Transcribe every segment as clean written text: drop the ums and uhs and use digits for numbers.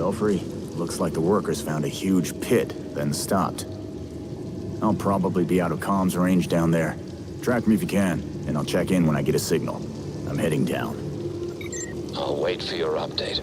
Belfry, looks like the workers found a huge pit, then stopped. I'll probably be out of comms range down there. Track me if you can, and I'll check in when I get a signal. I'm heading down. I'll wait for your update.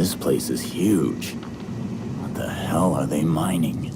This place is huge. What the hell are they mining?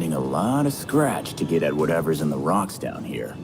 needing a lot of scratch to get at whatever's in the rocks down here.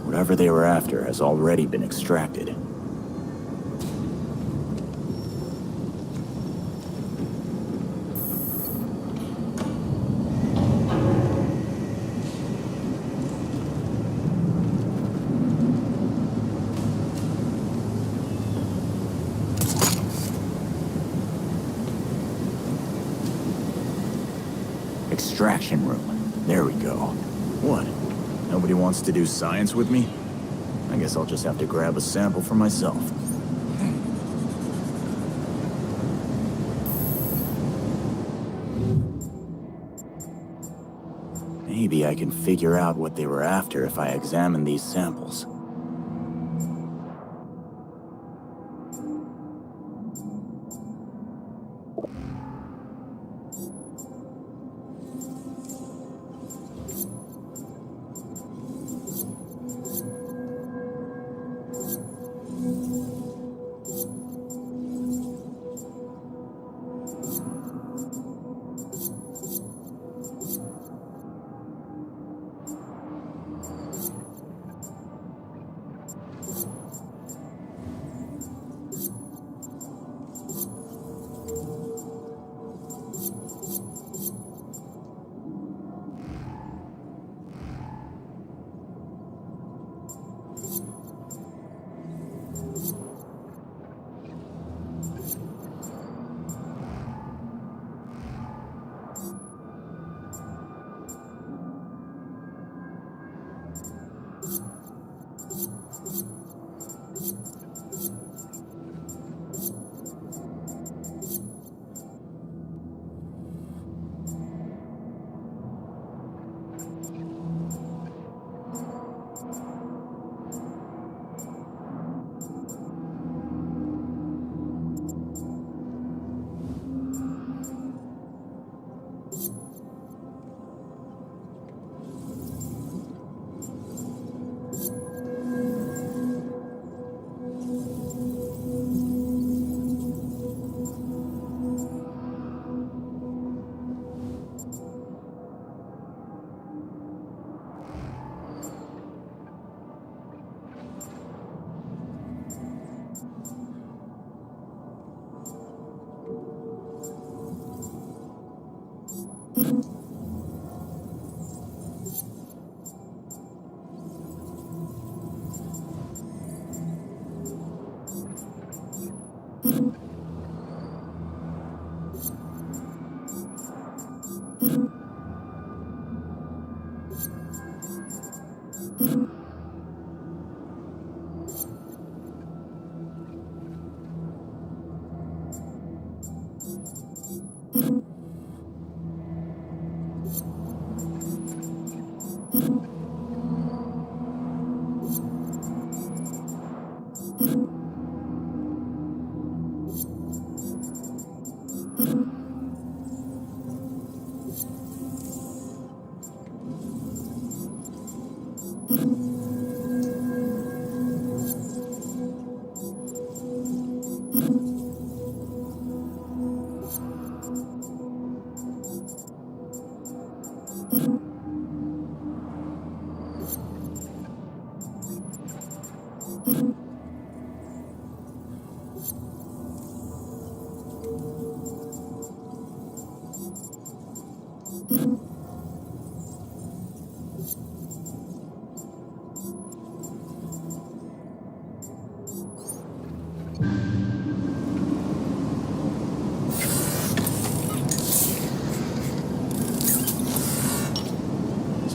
Whatever they were after has already been extracted. Extraction room. There we go. What? Nobody wants to do science with me? I guess I'll just have to grab a sample for myself. Maybe I can figure out what they were after if I examine these samples.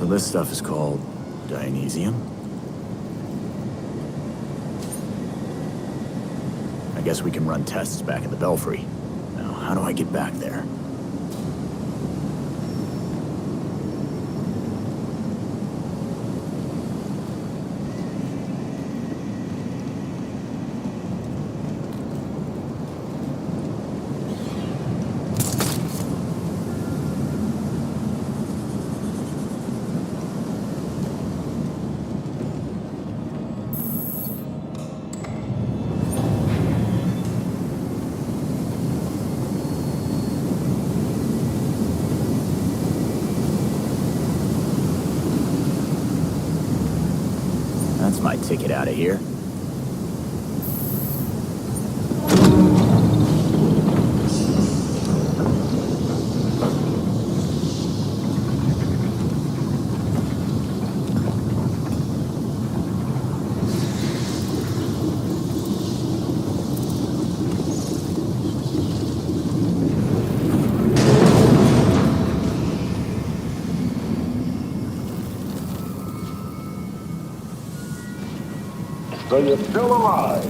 this stuff is called Dionysium? I guess we can run tests back at the Belfry. Now, how do I get back there? That's my ticket out of here. So you're still alive.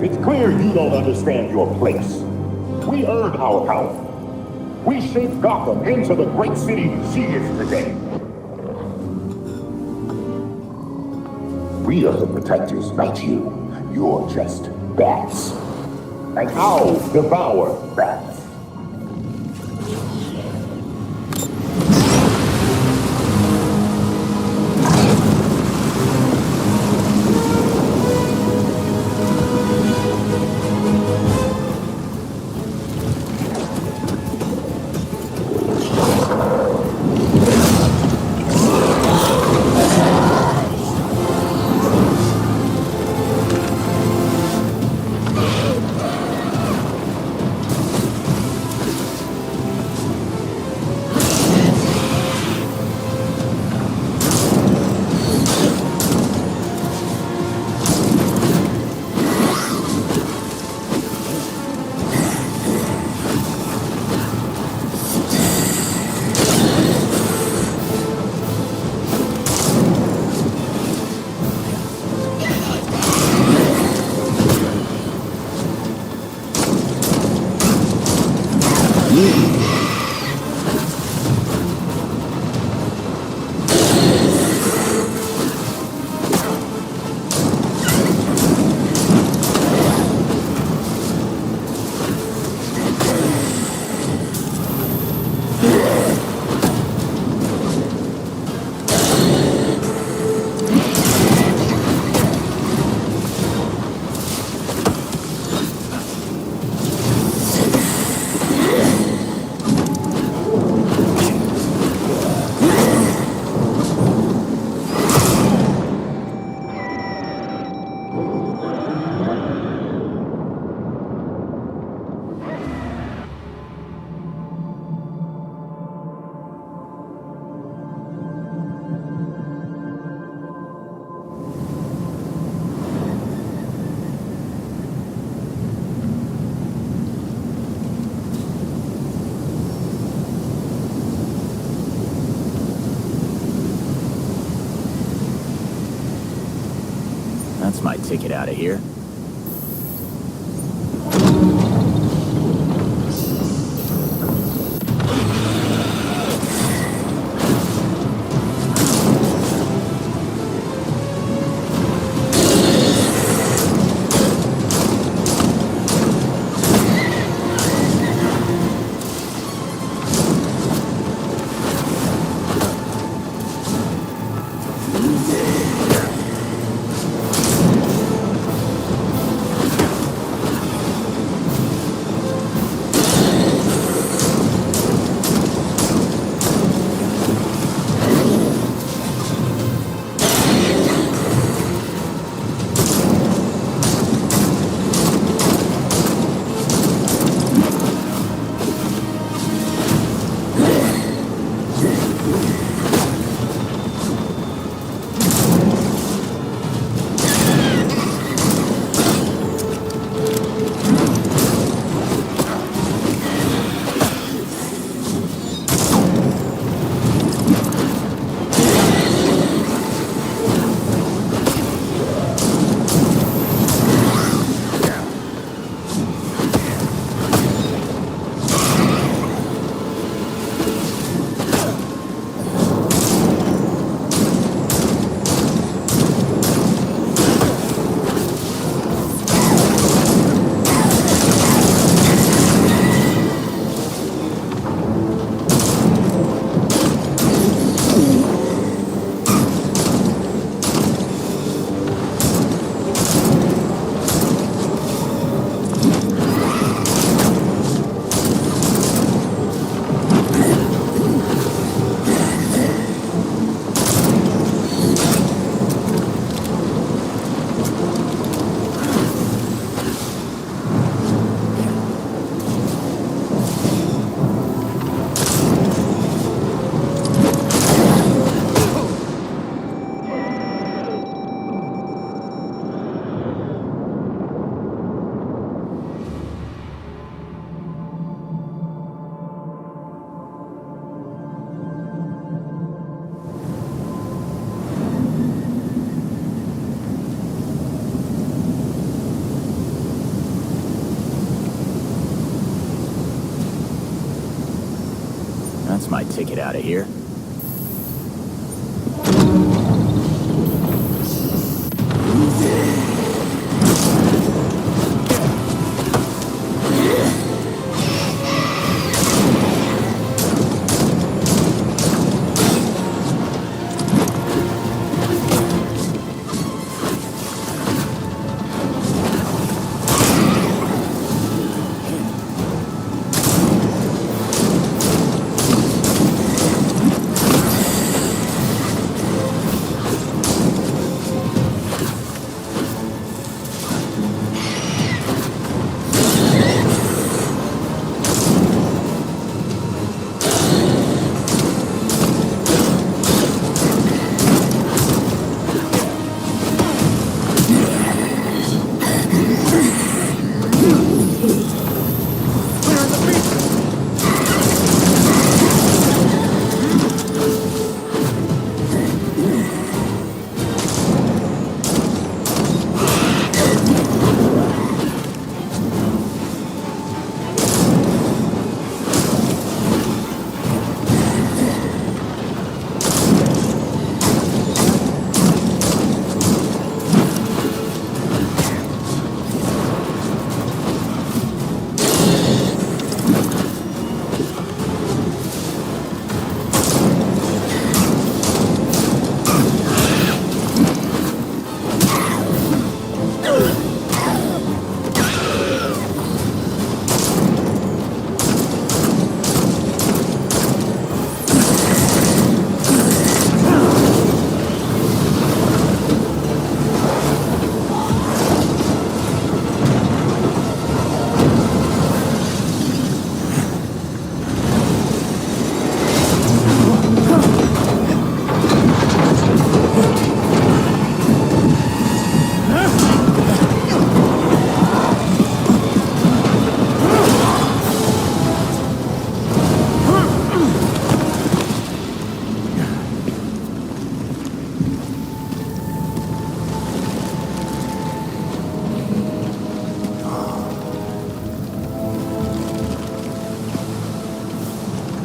It's clear you don't understand your place. We earned our power. We shaped Gotham into the great city she is today. We are the protectors, not you. You're just bats. And I'll devour bats. That's my ticket out of here. ticket out of here.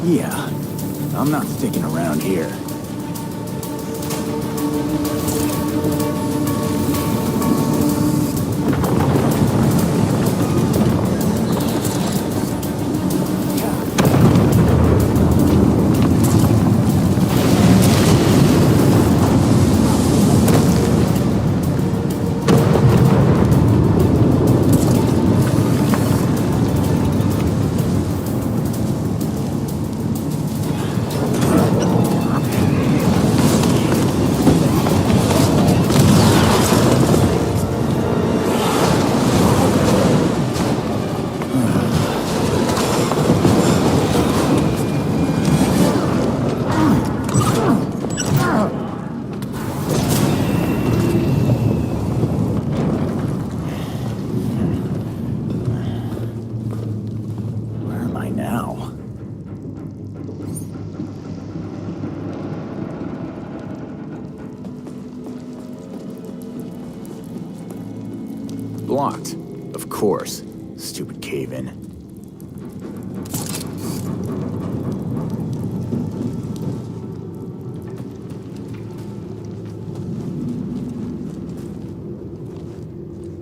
Yeah, I'm not sticking around here. Blocked. Of course. Stupid cave-in.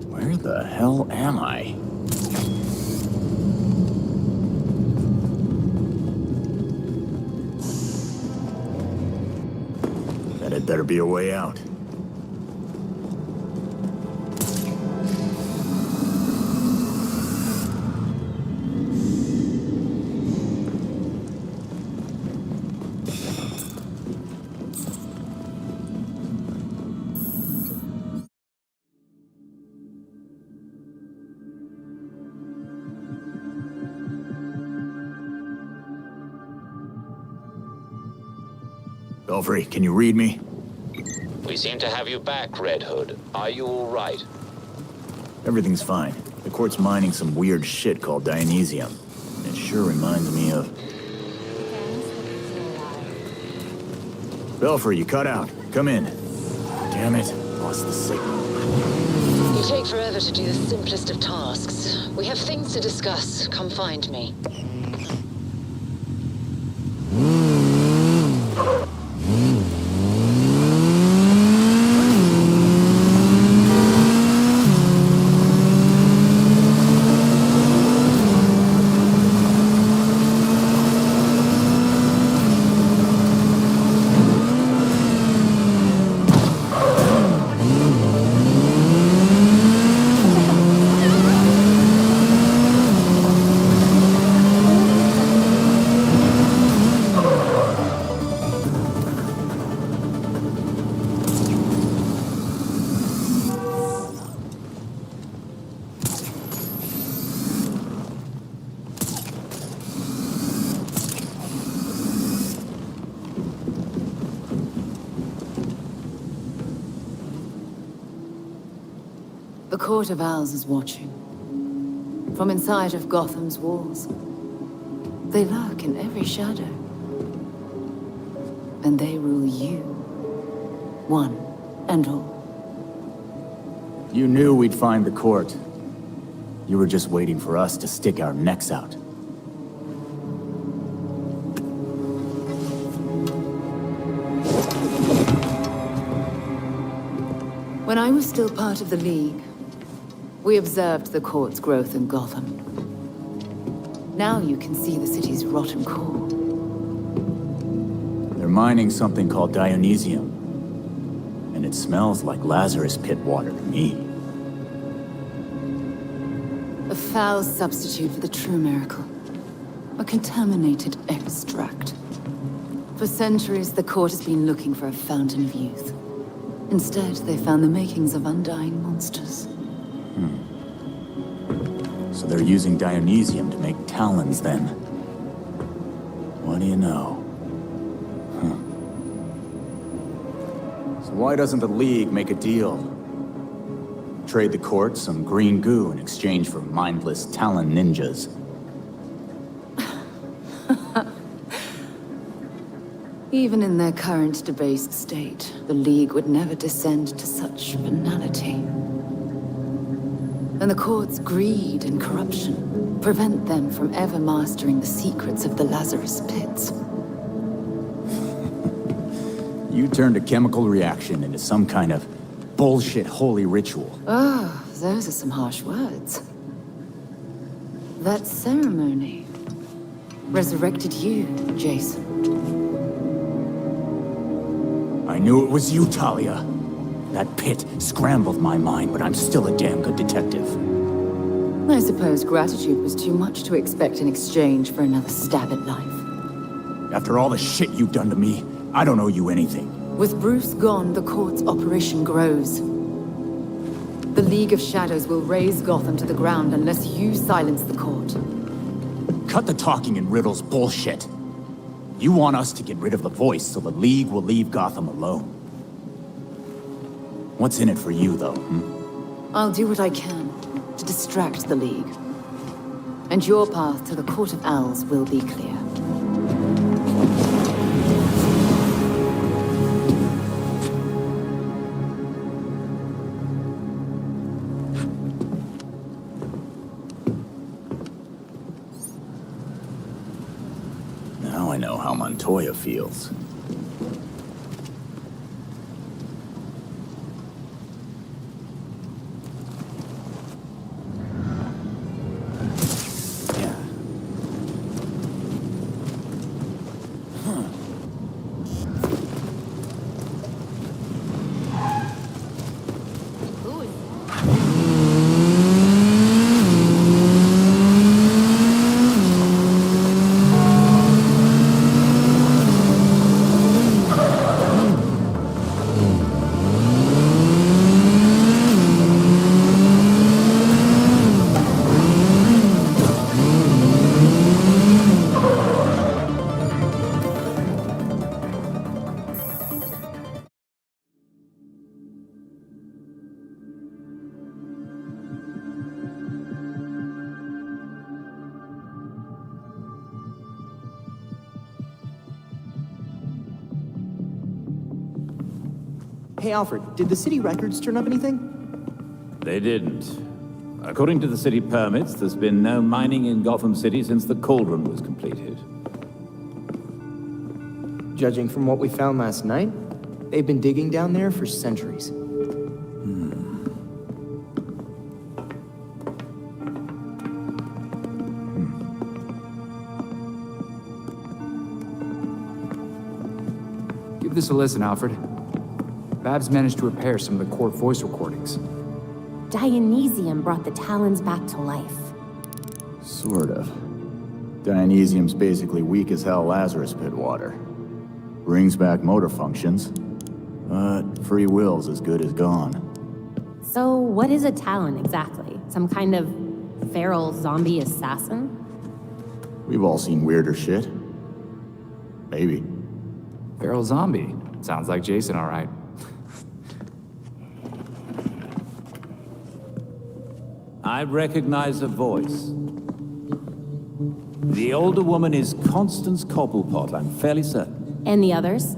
Where the hell am I? That had better be a way out. Belfry, can you read me? We seem to have you back, Red Hood. Are you all right? Everything's fine. The court's mining some weird shit called Dionysium. It sure reminds me of... Belfry, you cut out. Come in. Damn it. Lost the signal. You take forever to do the simplest of tasks. We have things to discuss. Come find me. The Court of Owls is watching. From inside of Gotham's walls. They lurk in every shadow. And they rule you. One and all. You knew we'd find the court. You were just waiting for us to stick our necks out. When I was still part of the League, we observed the court's growth in Gotham. Now you can see the city's rotten core. They're mining something called Dionysium. And it smells like Lazarus pit water to me. A foul substitute for the true miracle. A contaminated extract. For centuries, the court has been looking for a fountain of youth. Instead, they found the makings of undying monsters. So they're using Dionysium to make talons, then. What do you know? So why doesn't the League make a deal? Trade the court some green goo in exchange for mindless talon ninjas. Even in their current debased state, the League would never descend to such banality. And the court's greed and corruption prevent them from ever mastering the secrets of the Lazarus pits. You turned a chemical reaction into some kind of bullshit holy ritual. Ah, those are some harsh words. That ceremony resurrected you, Jason. I knew it was you, Talia. That pit scrambled my mind, but I'm still a damn good detective. I suppose gratitude was too much to expect in exchange for another stab at life. After all the shit you've done to me, I don't owe you anything. With Bruce gone, the court's operation grows. The League of Shadows will raze Gotham to the ground unless you silence the court. Cut the talking in riddles bullshit. You want us to get rid of the voice so the League will leave Gotham alone. What's in it for you, though, I'll do what I can to distract the League. And your path to the Court of Owls will be clear. Now I know how Montoya feels. Hey, Alfred, did the city records turn up anything? They didn't. According to the city permits, there's been no mining in Gotham City since the Cauldron was completed. Judging from what we found last night, they've been digging down there for centuries. Give this a listen, Alfred. Babs managed to repair some of the court voice recordings. Dionysium brought the Talons back to life. Sort of. Dionysium's basically weak as hell Lazarus pit water. Brings back motor functions, but free will's as good as gone. So what is a Talon exactly? Some kind of feral zombie assassin? We've all seen weirder shit. Maybe. Feral zombie. Sounds like Jason, all right. I recognize a voice. The older woman is Constance Cobblepot, I'm fairly certain. And the others?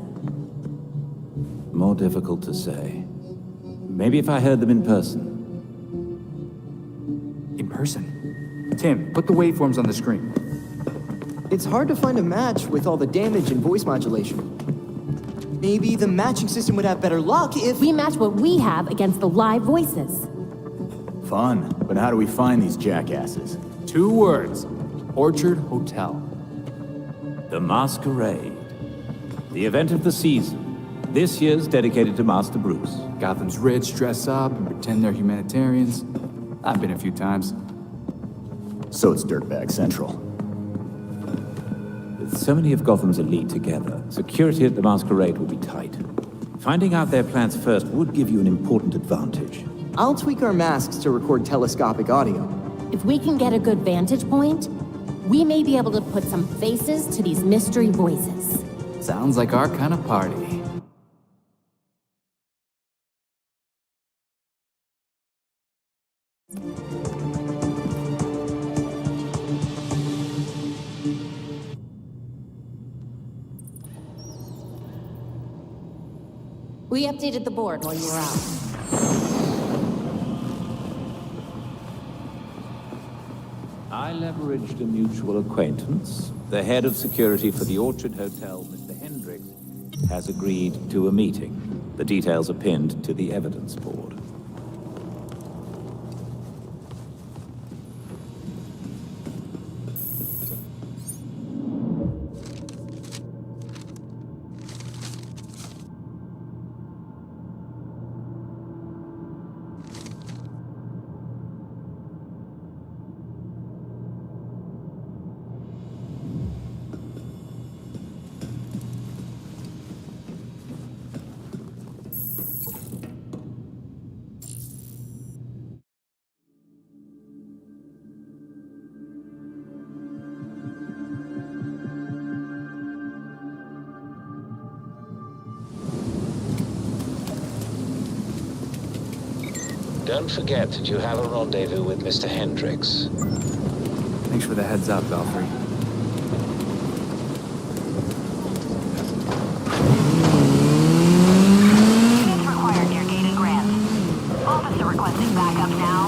More difficult to say. Maybe if I heard them in person. In person? Tim, put the waveforms on the screen. It's hard to find a match with all the damage and voice modulation. Maybe the matching system would have better luck if... We match what we have against the live voices. Fun, but how do we find these jackasses? 2 words. Orchard Hotel. The Masquerade. The event of the season. This year's dedicated to Master Bruce. Gotham's rich dress up and pretend they're humanitarians. I've been a few times. So it's Dirtbag Central. With so many of Gotham's elite together, security at the Masquerade will be tight. Finding out their plans first would give you an important advantage. I'll tweak our masks to record telescopic audio. If we can get a good vantage point, we may be able to put some faces to these mystery voices. Sounds like our kind of party. We updated the board while you were out. I leveraged a mutual acquaintance. The head of security for the Orchard Hotel, Mr. Hendricks, has agreed to a meeting. The details are pinned to the evidence board. Don't forget that you have a rendezvous with Mr. Hendricks. Thanks for the heads up, Belfry. It's required near Gate and Grant. Officer requesting backup now.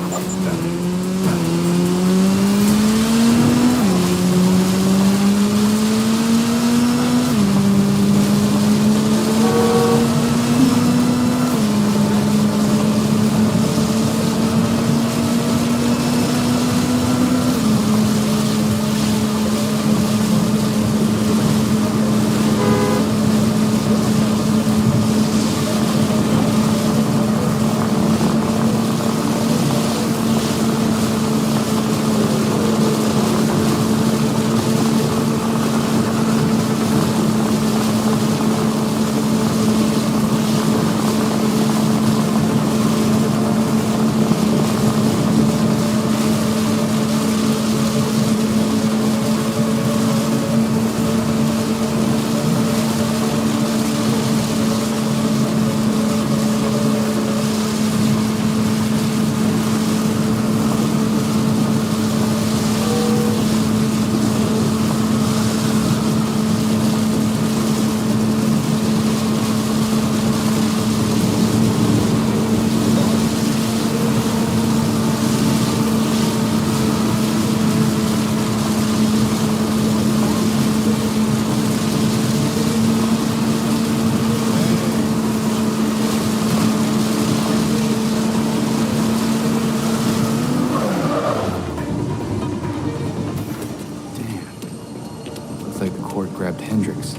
Grabbed Hendricks.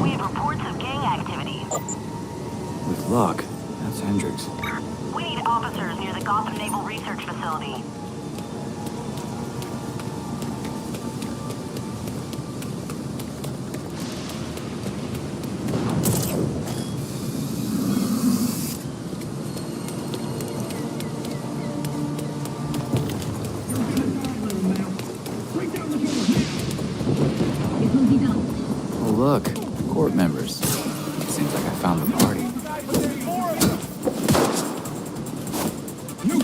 We have reports of gang activity. With luck, that's Hendricks. We need officers near the Gotham Naval Research Facility. Oh, look, court members. Seems like I found the party. You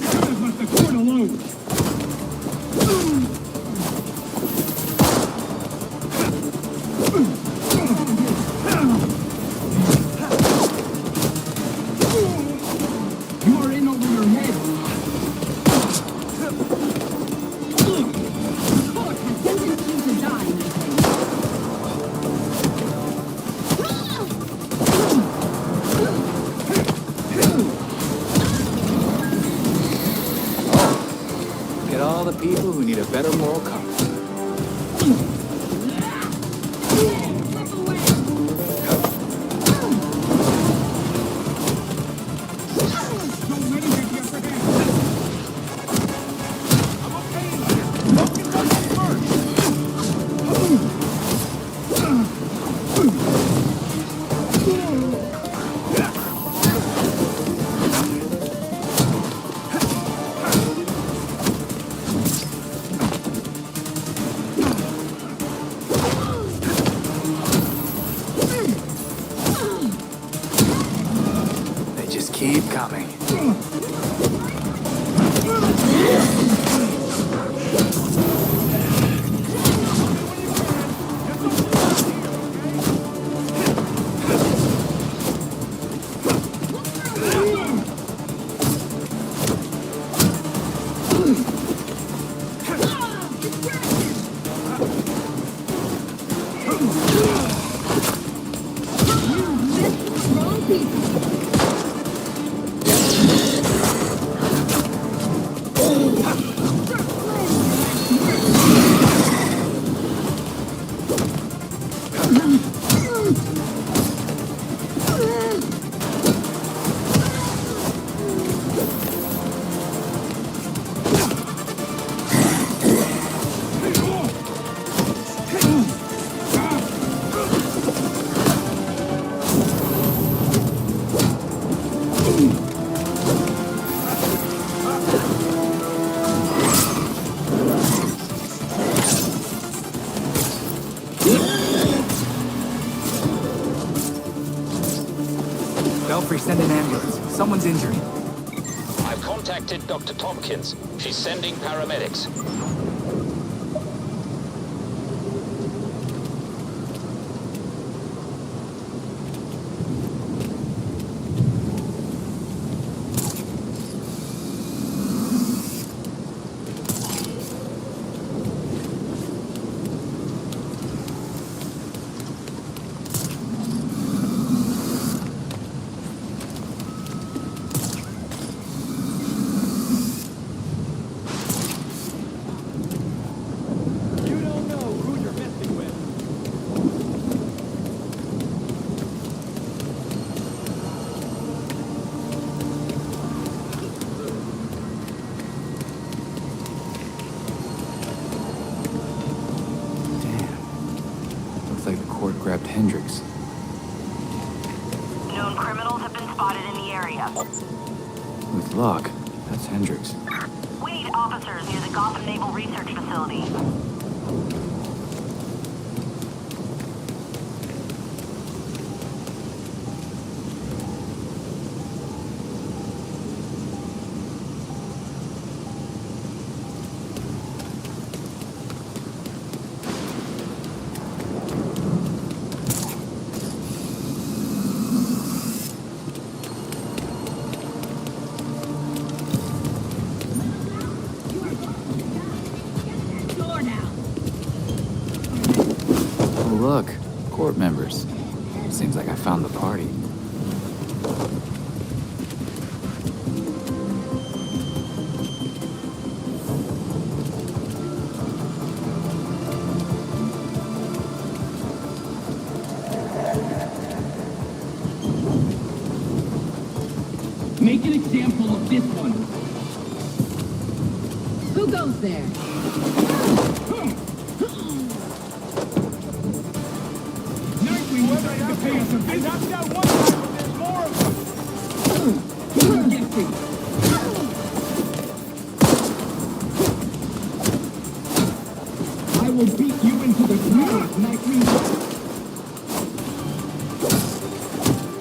alone. You are in over your head. Fuck, has sentenced you to die. Get all the people who need a better moral compass. Don't let him get the upper hand. I'm okay. Focus on that They just keep coming. Belfry, send an ambulance. Someone's injured. I've contacted Dr. Tompkins. She's sending paramedics. Grabbed Hendricks. Known criminals have been spotted in the area. With luck, that's Hendricks. We need officers near the Gotham Naval Research Facility. Look, court members. Seems like I found the party. Make an example of this one. Who goes there? Nightwing was trying to pay us a visit. Knocked out one guy, but there's more of them. Keep guessing. I will beat you into the ground, Nightwing.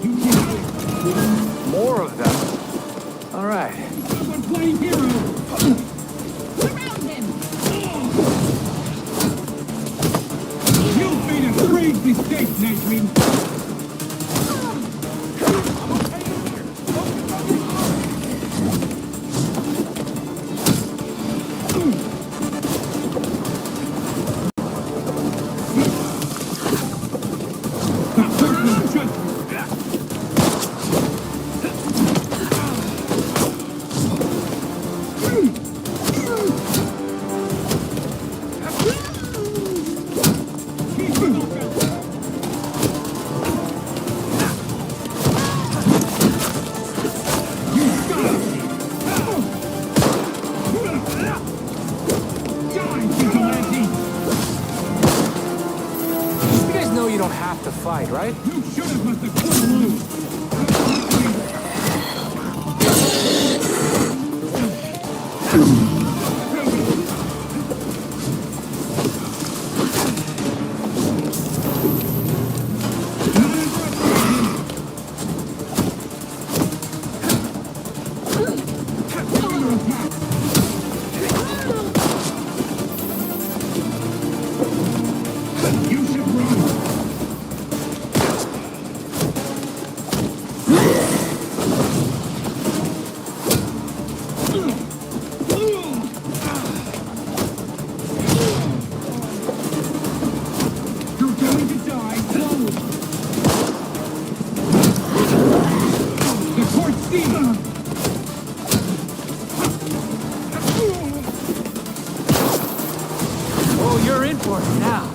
You can More of them. All right. someone playing hero. Nightwing. Fight, right? You should have must have cut him loose. You should run. Oh, you're in for it now.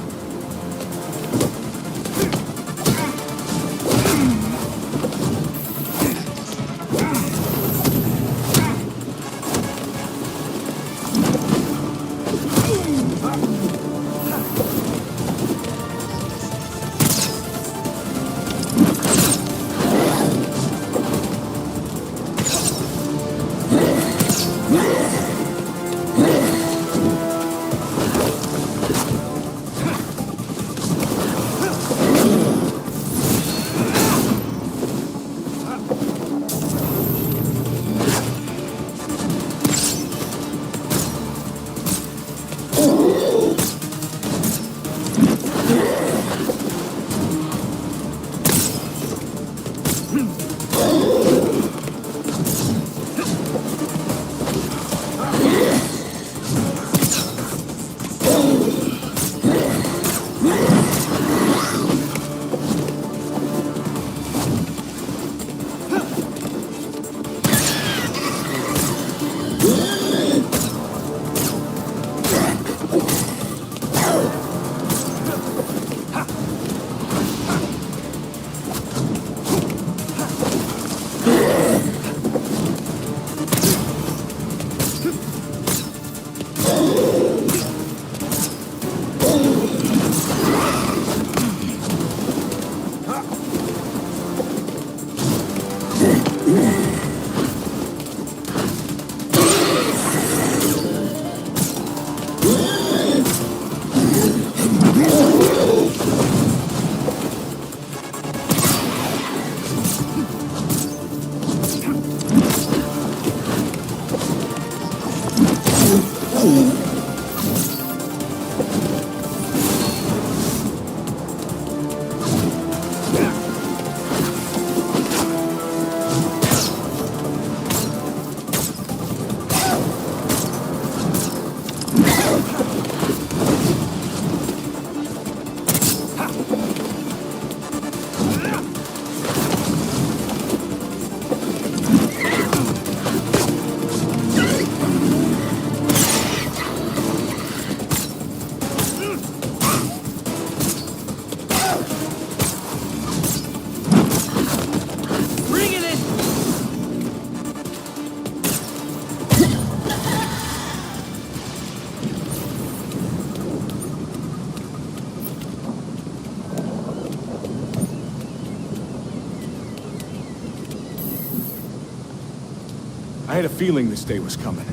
I had a feeling this day was coming.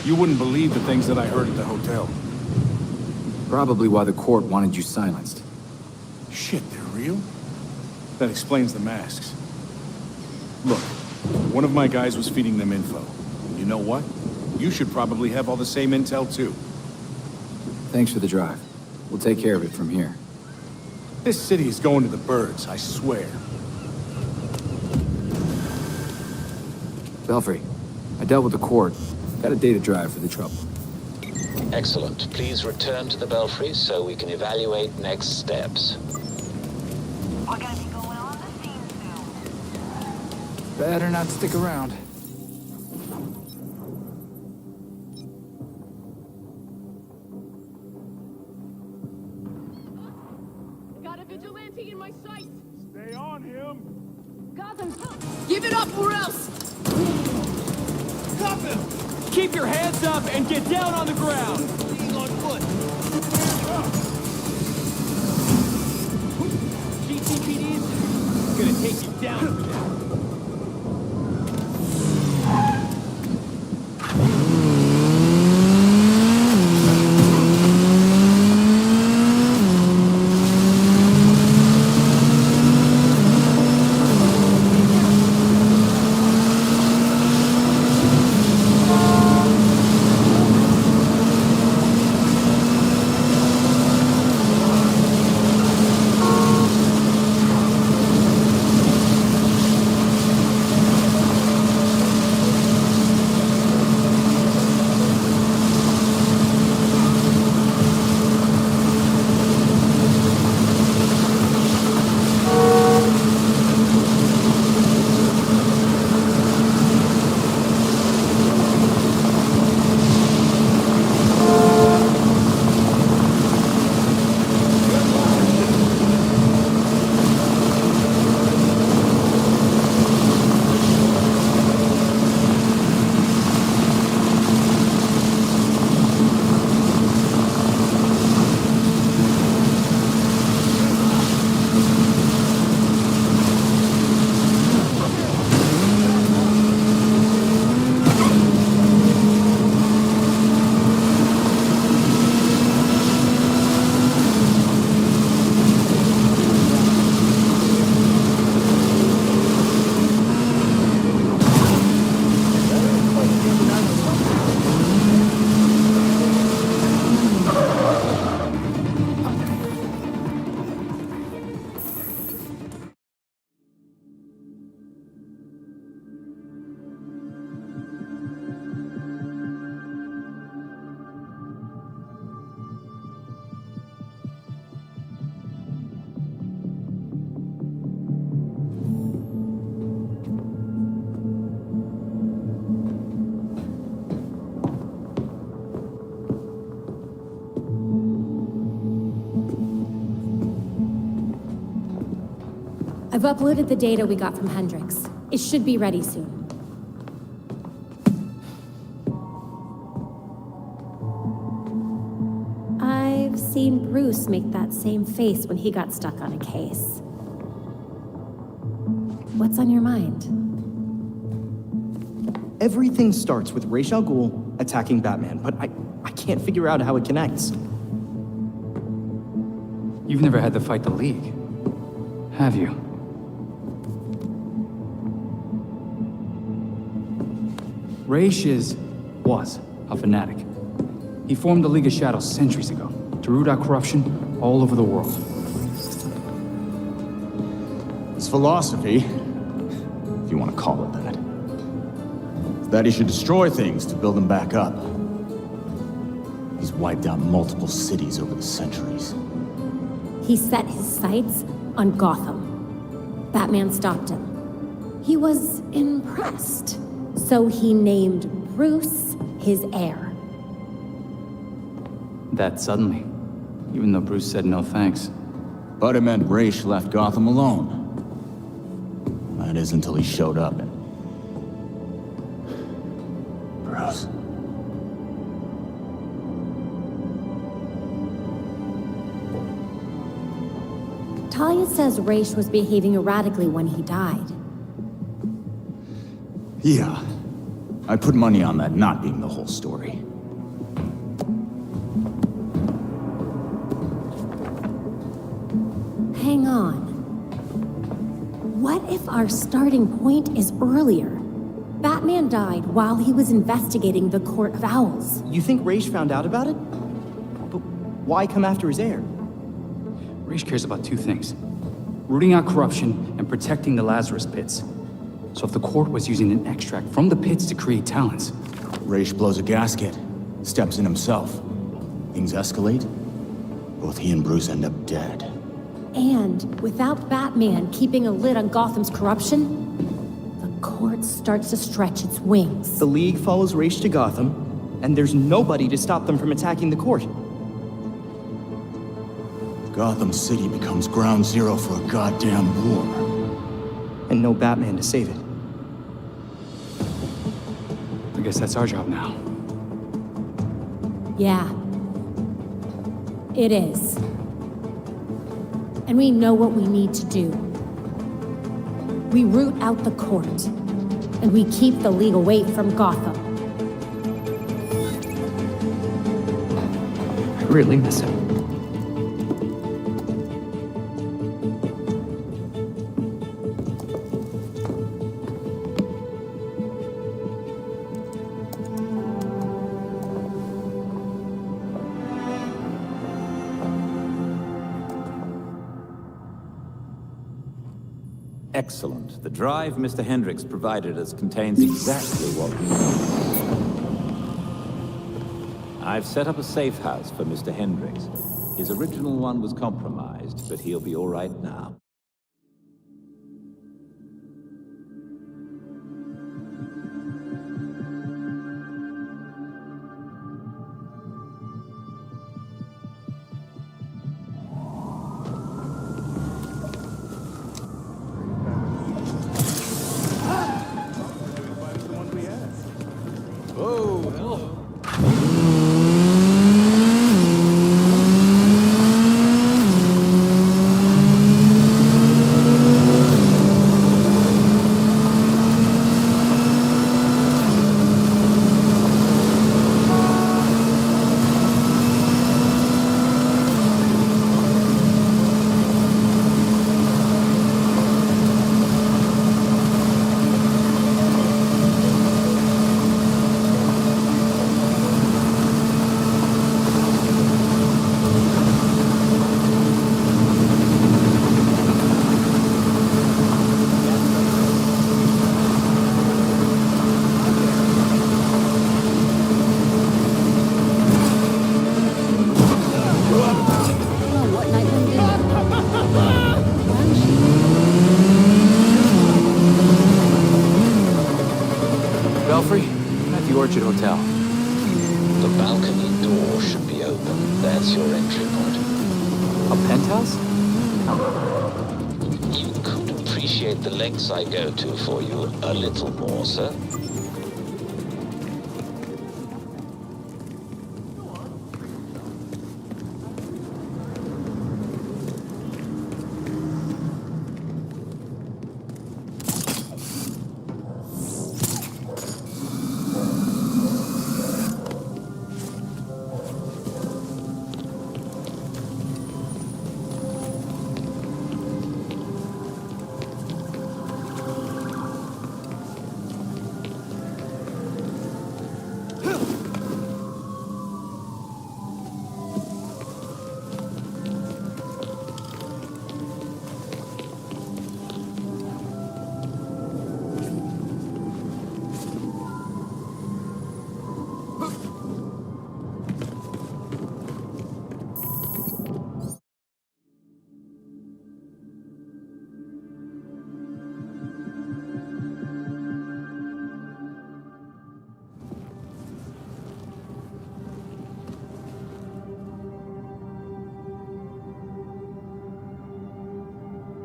You wouldn't believe the things that I heard at the hotel. Probably why the court wanted you silenced. Shit, they're real? That explains the masks. Look, one of my guys was feeding them info. You know what? You should probably have all the same intel too. Thanks for the drive. We'll take care of it from here. This city is going to the birds, I swear. Belfry, I dealt with the court. Got a data drive for the trouble. Excellent. Please return to the Belfry so we can evaluate next steps. We're gonna be going on the scene soon. Better not stick around. Got a vigilante in my sights! Stay on him! Gotham, Give it up or else! Gotham! Keep your hands up and get down on the ground! Being on foot! GCPD's gonna take you down for that. I've uploaded the data we got from Hendricks. It should be ready soon. I've seen Bruce make that same face when he got stuck on a case. What's on your mind? Everything starts with Ra's al Ghul attacking Batman, but I can't figure out how it connects. You've never had to fight the League, have you? Ra's was a fanatic. He formed the League of Shadows centuries ago to root out corruption all over the world. His philosophy, if you want to call it that, is that he should destroy things to build them back up. He's wiped out multiple cities over the centuries. He set his sights on Gotham. Batman stopped him. He was impressed, so he named Bruce his heir. That suddenly, even though Bruce said no thanks. But it meant Ra's left Gotham alone. That is until he showed up and... Bruce. Talia says Ra's was behaving erratically when he died. Yeah. I put money on that not being the whole story. Hang on. What if our starting point is earlier? Batman died while he was investigating the Court of Owls. You think Ra's found out about it? But why come after his heir? Raish cares about two things. Rooting out corruption and protecting the Lazarus pits. So if the court was using an extract from the pits to create talents... Raish blows a gasket, steps in himself. Things escalate. Both he and Bruce end up dead. And without Batman keeping a lid on Gotham's corruption, the court starts to stretch its wings. The League follows Raish to Gotham, and there's nobody to stop them from attacking the court. Gotham City becomes ground zero for a goddamn war. And no Batman to save it. I guess that's our job now. Yeah. It is. And we know what we need to do. We root out the court, and we keep the League away from Gotham. I really miss him. Excellent. The drive Mr. Hendricks provided us contains exactly what we need. I've set up a safe house for Mr. Hendricks. His original one was compromised, but he'll be all right now. Hotel. The balcony door should be open. That's your entry point. A penthouse? You could appreciate the lengths I go to for you a little more, sir.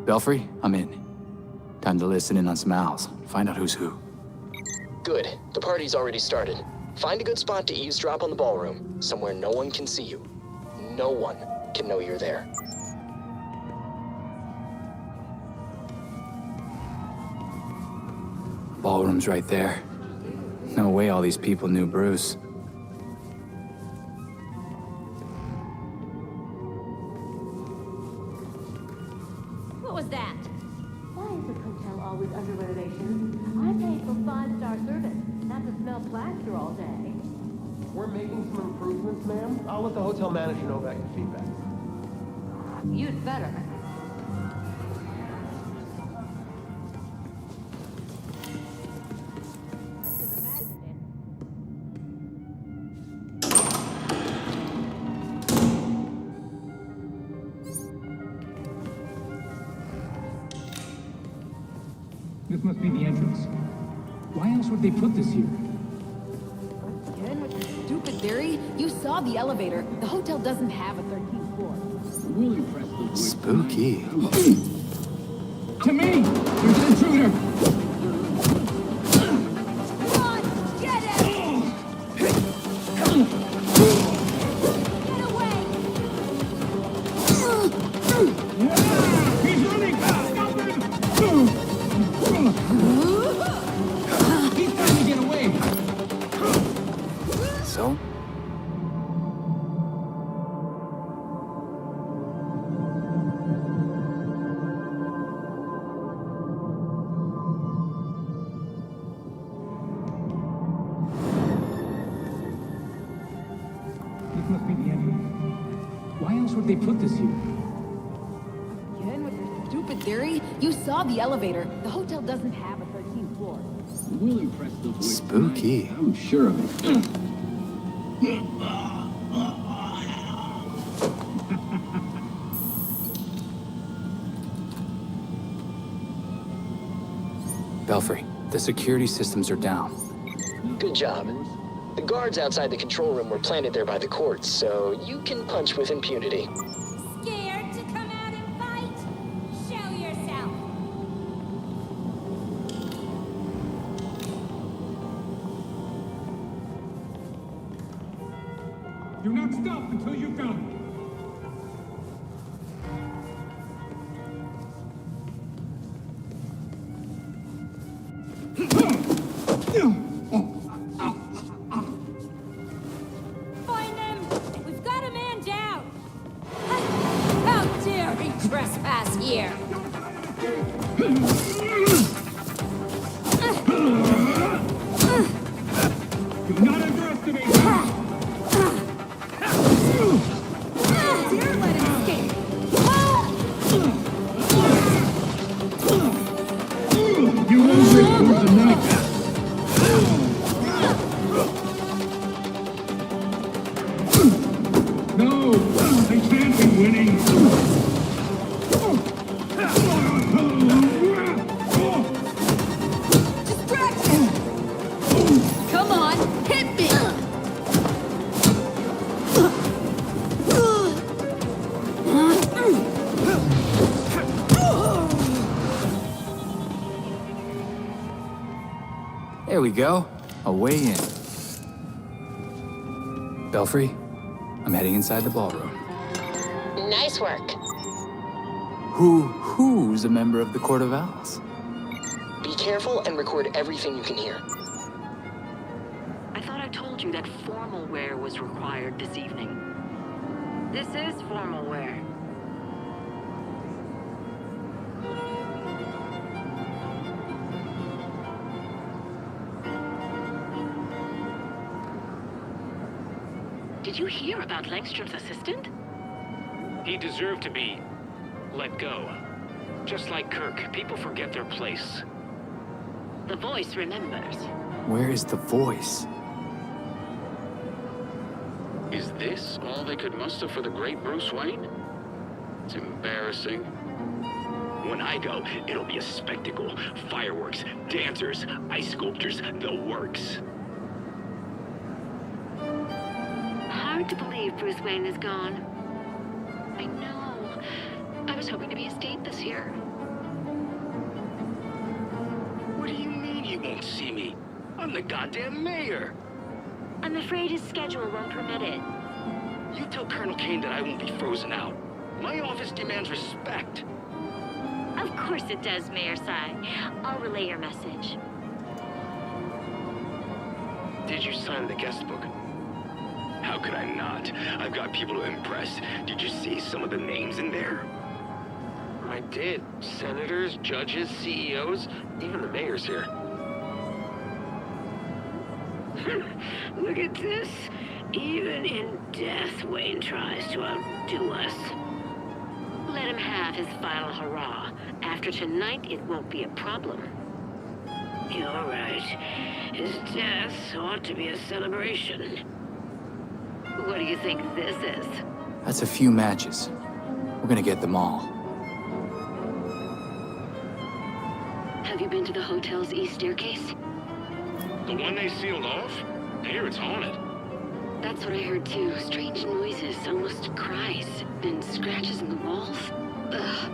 Belfry, I'm in. Time to listen in on some owls. Find out who's who. Good. The party's already started. Find a good spot to eavesdrop on the ballroom, somewhere no one can see you. No one can know you're there. Ballroom's right there. No way all these people knew Bruce. What was that? Why is this hotel always under renovation? I paid for 5-star service, not to smell plaster all day. We're making some improvements, ma'am. I'll let the hotel manager know back to feedback. You'd better. This must be the entrance. Why else would they put this here? Again with your stupid theory? You saw the elevator. The hotel doesn't have a 13th floor. We'll impress the boys. Spooky. To me! There's an intruder! Run! Get it! Get away! He's running! Stop him! He's trying to get away! So? This must be the entrance. Why else would they put this here? Again with your stupid theory? You saw the elevator. The hotel doesn't have a 13th floor. We'll impress the boys. Spooky. I'm sure of it. Belfry, the security systems are down. Good job. The guards outside the control room were planted there by the courts, so you can punch with impunity. Scared to come out and fight? Show yourself. Do not stop until you've done. Find them! We've got a man down! How dare he trespass here! Do not underestimate him! Dare let him escape! You won't live for the night! No! They can't be winning! Distraction! Come on, hit me! There we go. A way in. Belfry, I'm heading inside the ballroom. Nice work. Who's a member of the Court of Owls? Be careful and record everything you can hear. I thought I told you that formal wear was required this evening. This is formal wear. Did you hear about Langstrom's assistant? He deserved to be let go. Just like Kirk, people forget their place. The voice remembers. Where is the voice? Is this all they could muster for the great Bruce Wayne? It's embarrassing. When I go, it'll be a spectacle. Fireworks, dancers, ice sculptures, the works. Hard to believe Bruce Wayne is gone. I know. I was hoping to be a state this year. What do you mean he won't see me? I'm the goddamn mayor. I'm afraid his schedule won't permit it. You tell Colonel Kane that I won't be frozen out. My office demands respect. Of course it does, Mayor Sai. I'll relay your message. Did you sign the guest book? How could I not? I've got people to impress. Did you see some of the names in there? I did. Senators, judges, CEOs, even the mayor's here. Look at this. Even in death, Wayne tries to outdo us. let him have his final hurrah. After tonight, it won't be a problem. You're right. His death ought to be a celebration. What do you think this is? That's a few matches. We're gonna get them all. Have you been to the hotel's east staircase? The one they sealed off? I hear it's haunted. That's what I heard too. Strange noises, almost cries, and scratches in the walls. Ugh.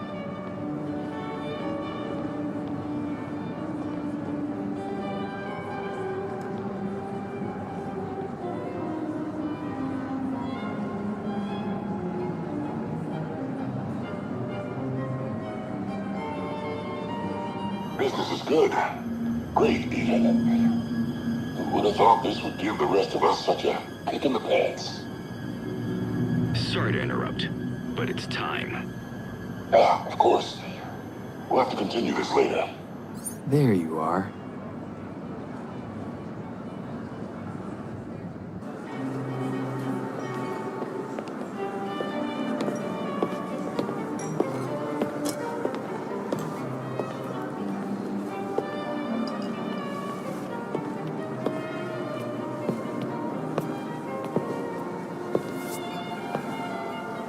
Business is good. Great, even. Who would have thought this would give the rest of us such a kick in the pants? Sorry to interrupt, but it's time. Ah, of course. We'll have to continue this later. There you are.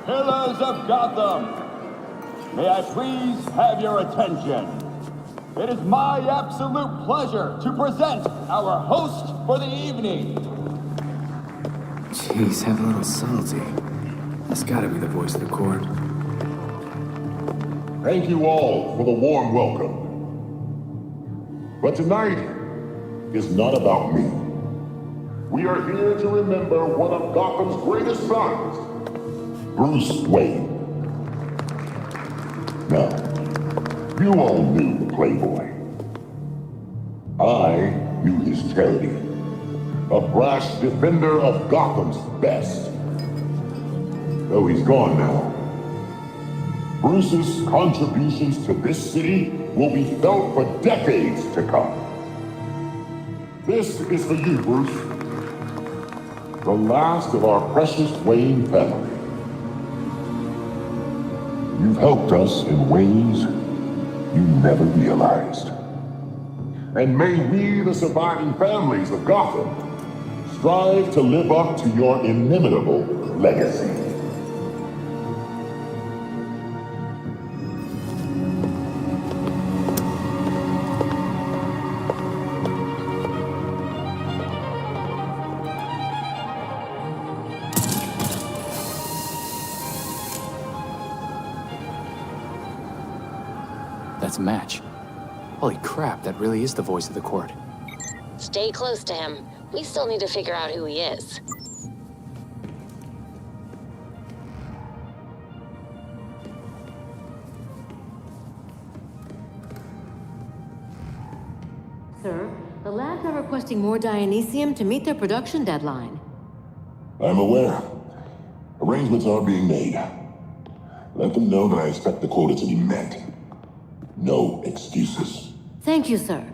Pillars of Gotham, may I please have your attention? It is my absolute pleasure to present our host for the evening. Jeez, have a little salty. That's gotta be the voice of the court. Thank you all for the warm welcome. But tonight is not about me. We are here to remember one of Gotham's greatest sons, Bruce Wayne. Now, you all knew the Playboy. I knew his charity, a brash defender of Gotham's best. Though he's gone now, Bruce's contributions to this city will be felt for decades to come. This is for you, Bruce, the last of our precious Wayne family. You've helped us in ways you never realized. And may we, the surviving families of Gotham, strive to live up to your inimitable legacy. That's a match. Holy crap, that really is the voice of the court. Stay close to him. We still need to figure out who he is. Sir, the labs are requesting more Dionysium to meet their production deadline. I'm aware. Arrangements are being made. Let them know that I expect the quota to be met. No excuses. Thank you, sir.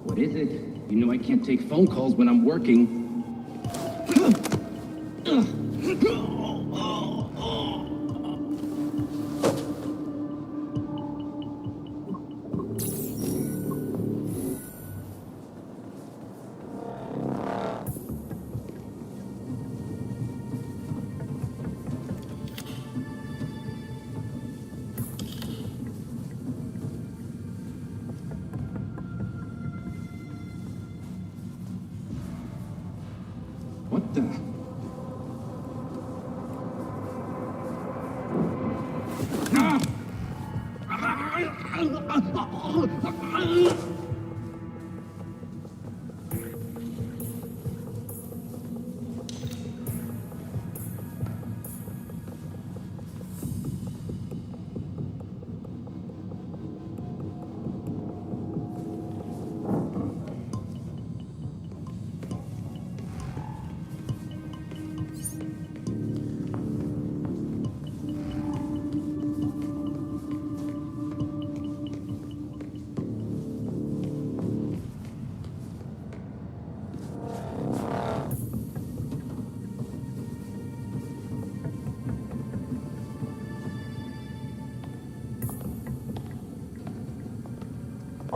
What is it? You know I can't take phone calls when I'm working. What the?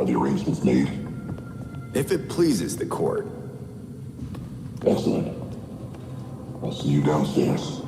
Are the arrangements made? If it pleases the court. Excellent. I'll see you downstairs.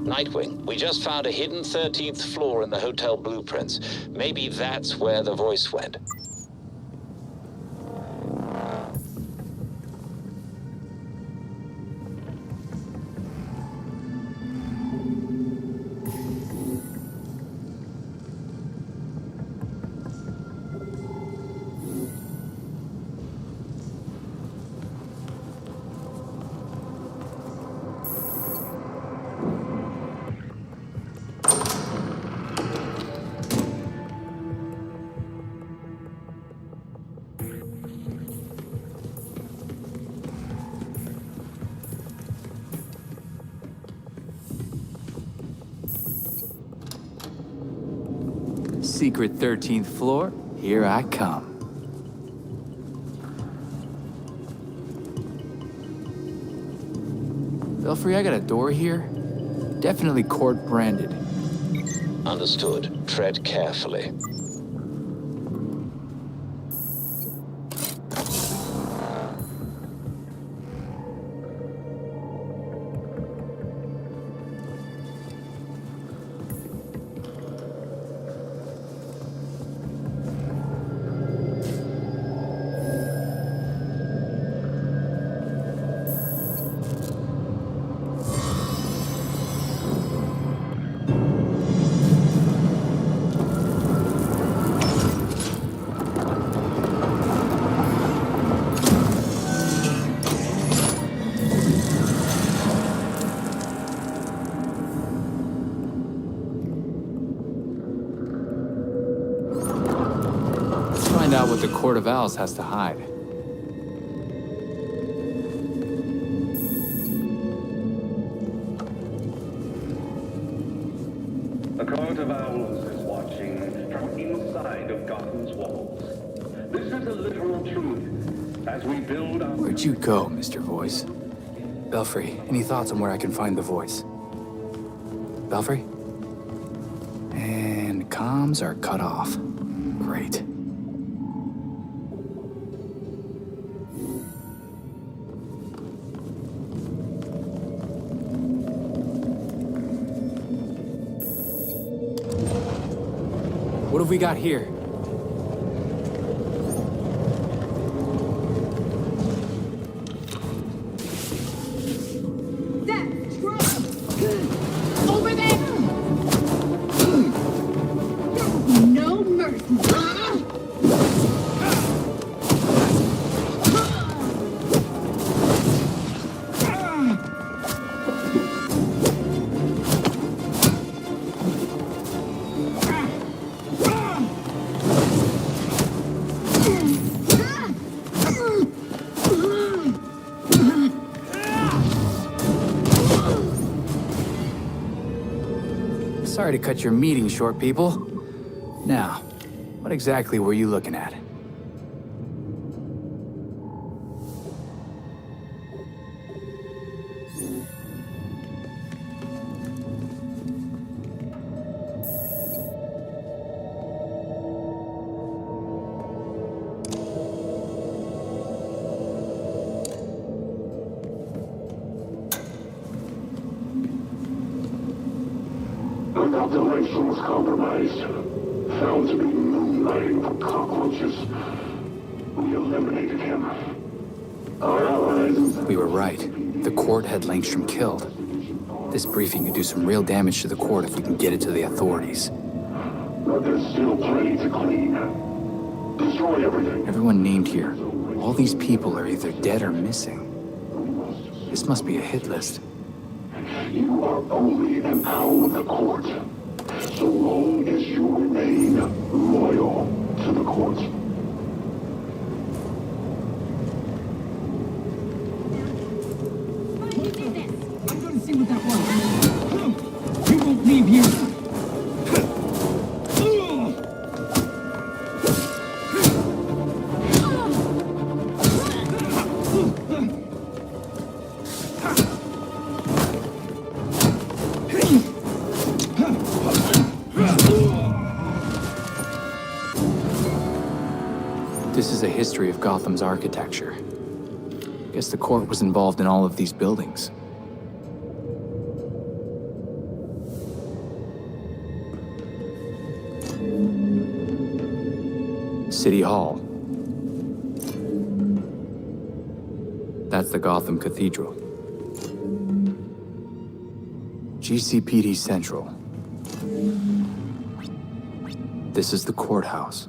Nightwing, we just found a hidden 13th floor in the hotel blueprints. Maybe that's where the voice went. Secret 13th floor, here I come. Belfry, I got a door here. Definitely court branded. Understood. Tread carefully. Find out what the Court of Owls has to hide. The Court of Owls is watching from inside of Gotham's walls. This is a literal truth. As we build our... Where'd you go, Mr. Voice? Belfry, any thoughts on where I can find the voice? Belfry? And comms are cut off. Great. What have we got here? Over there! No mercy! Sorry to cut your meeting short, people. Now, what exactly were you looking at? My calculation was compromised. Found to be moonlighting for cockroaches. We eliminated him. Our allies... We were right. The court had Langstrom killed. This briefing could do some real damage to the court if we can get it to the authorities. But there's still plenty to clean. Destroy everything. Everyone named here. All these people are either dead or missing. This must be a hit list. You are only an owl of the court. so long as you remain loyal to the court. I'm gonna see what that was. You won't leave here. This is a history of Gotham's architecture. Guess the court was involved in all of these buildings. City Hall. That's the Gotham Cathedral. GCPD Central. This is the courthouse.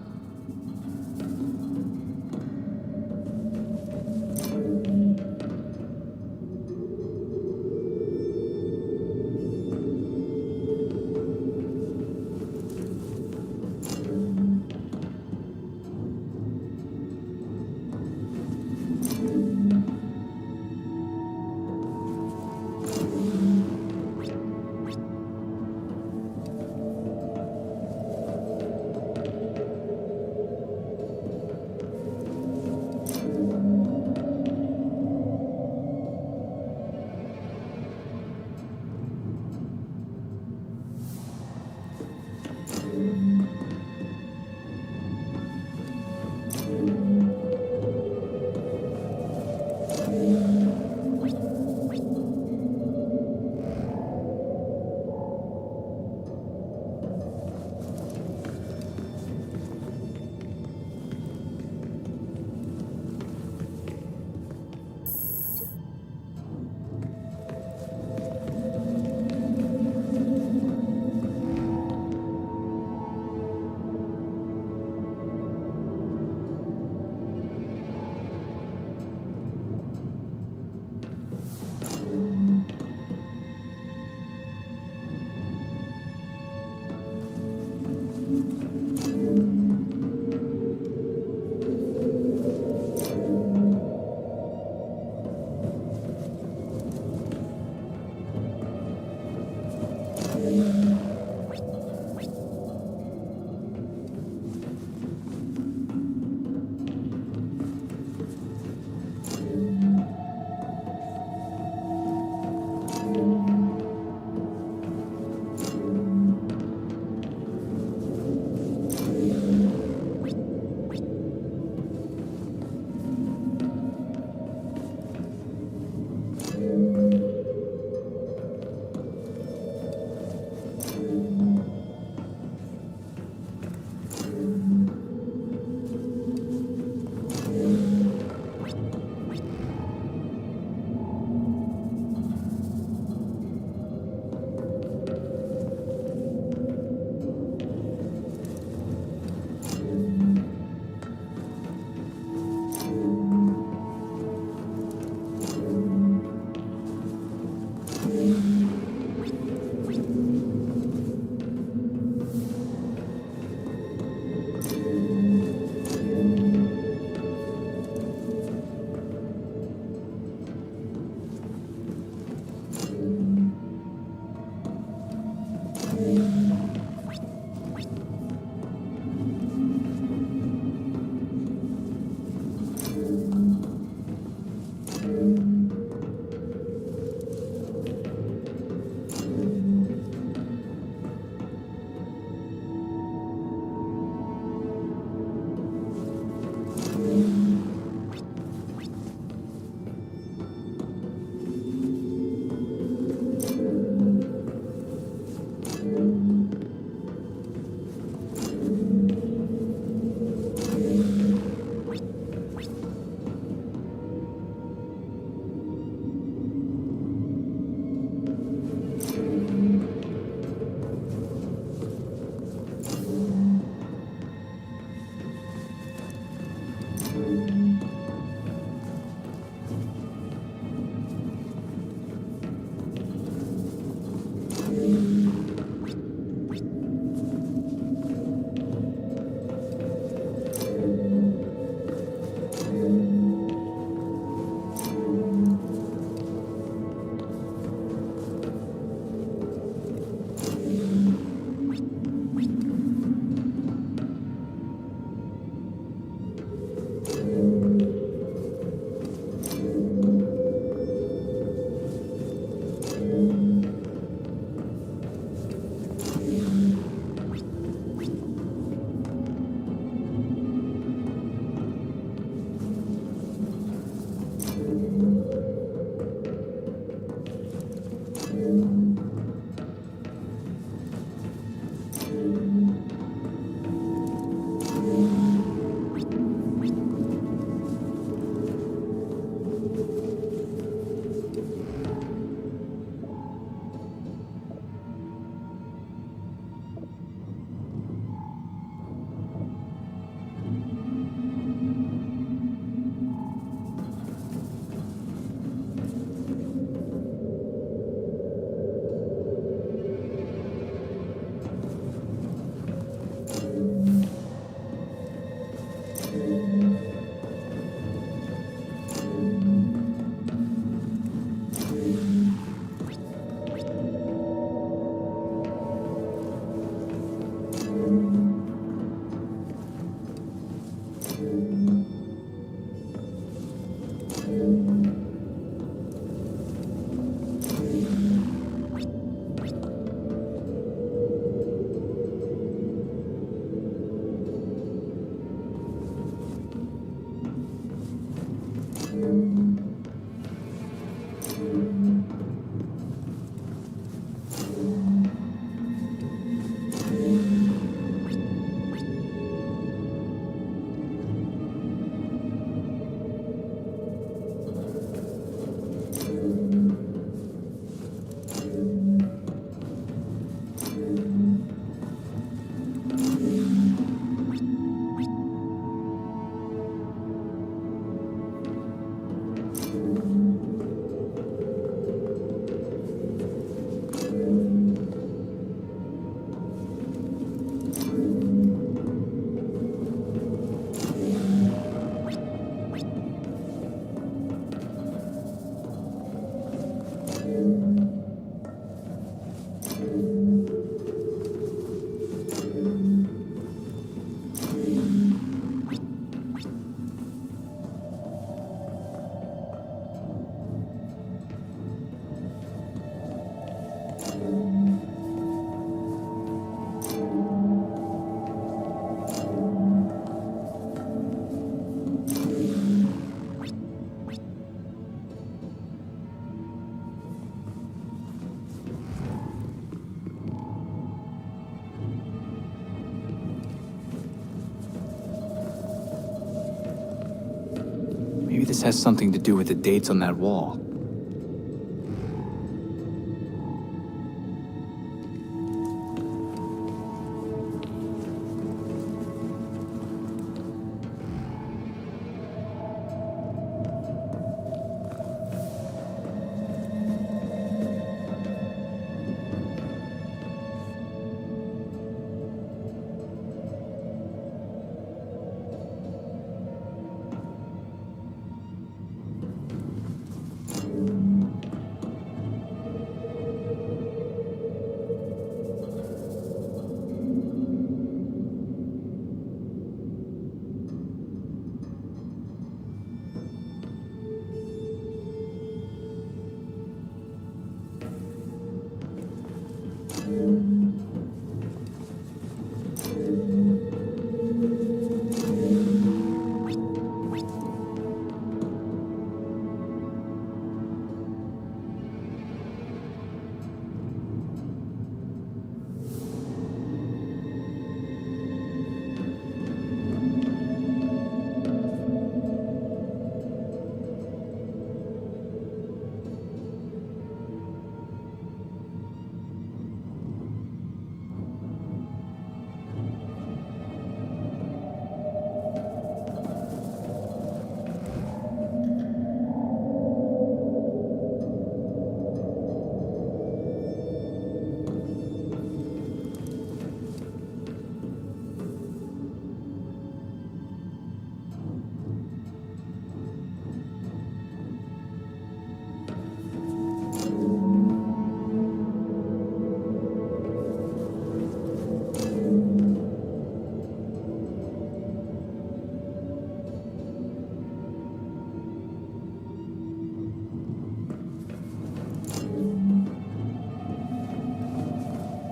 Maybe this has something to do with the dates on that wall.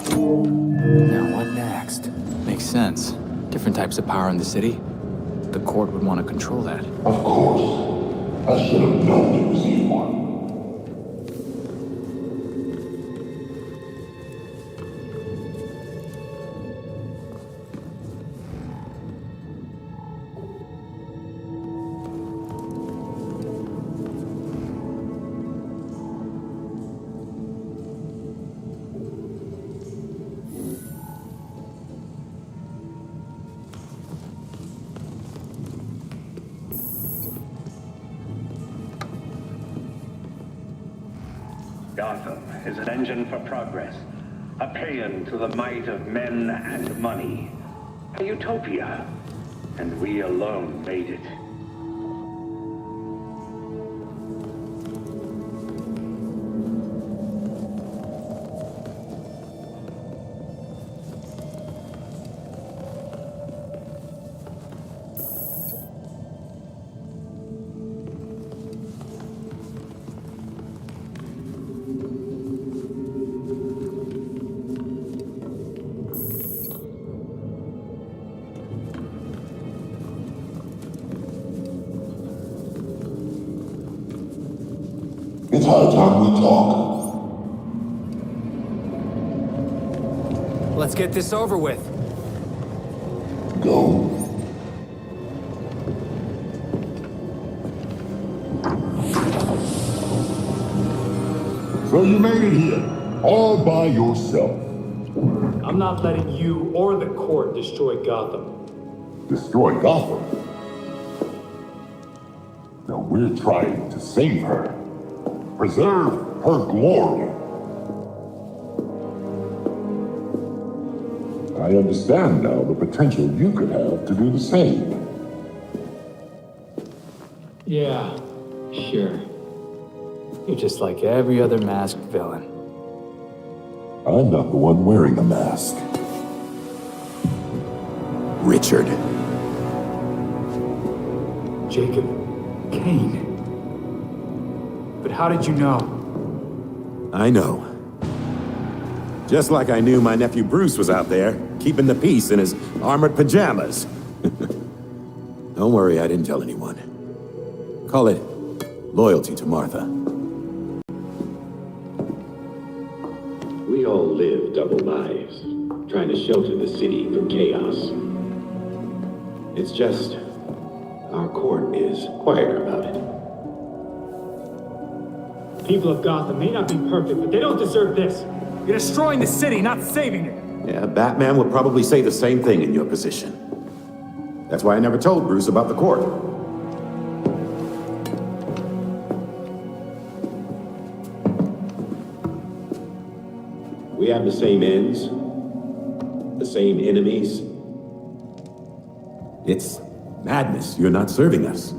Now what next? Makes sense. Different types of power in the city. The court would want to control that. Of course. I should have known it was you. Gotham is an engine for progress, a paean to the might of men and money, a utopia, and we alone made it. high time we talk. Let's get this over with. Go. So you made it here, all by yourself. I'm not letting you or the court destroy Gotham. Destroy Gotham? Now we're trying to save her. Preserve her glory. I understand now the potential you could have to do the same. Yeah, sure. You're just like every other masked villain. I'm not the one wearing the mask. Richard. Jacob Kane. But how did you know? I know. Just like I knew my nephew Bruce was out there, keeping the peace in his armored pajamas. Don't worry, I didn't tell anyone. Call it loyalty to Martha. We all live double lives, trying to shelter the city from chaos. It's just, our court is quieter about it. People of Gotham may not be perfect, but they don't deserve this. You're destroying the city, not saving it. Yeah, Batman would probably say the same thing in your position. That's why I never told Bruce about the court. We have the same ends, the same enemies. It's madness. You're not serving us.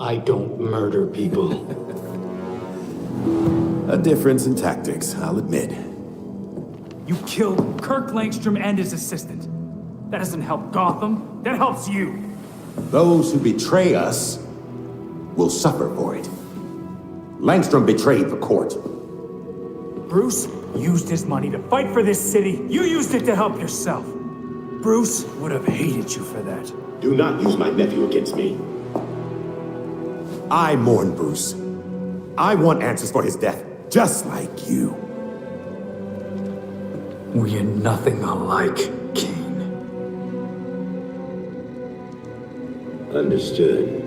I don't murder people. A difference in tactics, I'll admit. You killed Kirk Langstrom and his assistant. That doesn't help Gotham. That helps you. Those who betray us will suffer for it. Langstrom betrayed the court. Bruce used his money to fight for this city. You used it to help yourself. Bruce would have hated you for that. Do not use my nephew against me. I mourn Bruce. I want answers for his death, just like you. We're nothing alike, Kane. Understood.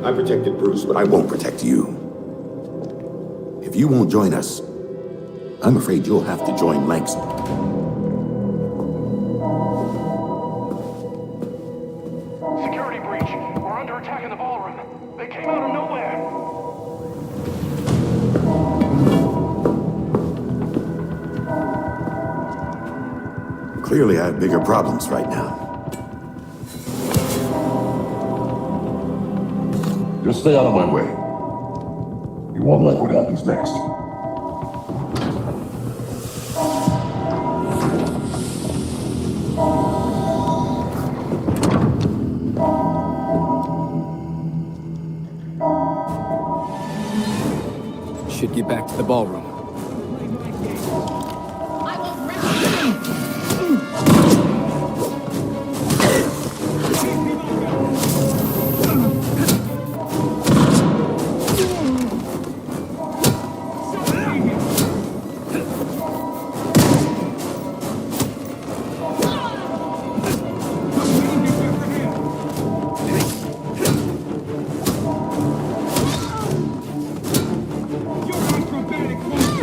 I protected Bruce, but I won't protect you. If you won't join us, I'm afraid you'll have to join Langstrom. Security breach. We're under attack in the ballroom. They came out of nowhere. Clearly, I have bigger problems right now. Just stay out of my way. You won't like what happens next. Should get back to the ballroom. Your acrobatic moves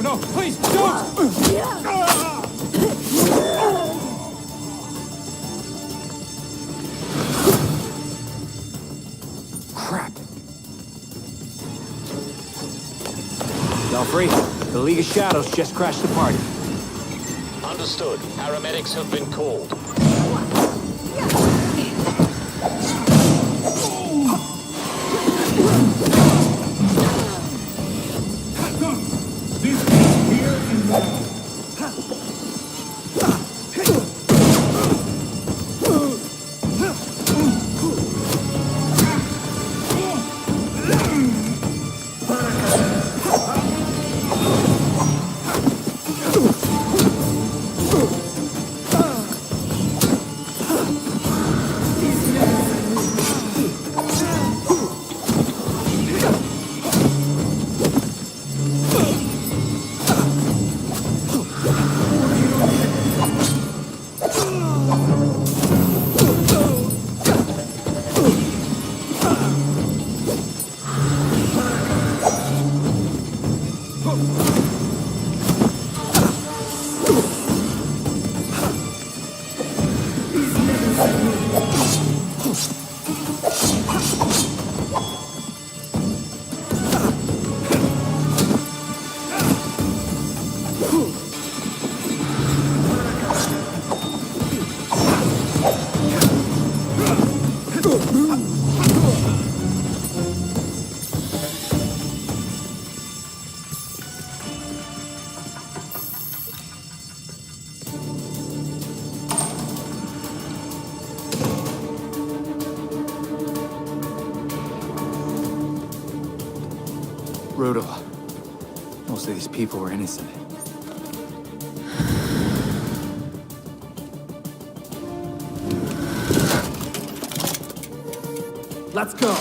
no, please, don't! Crap. Belfry, the League of Shadows just crashed the party. Understood. Paramedics have been called. Brutal. Most of these people were innocent. Let's go!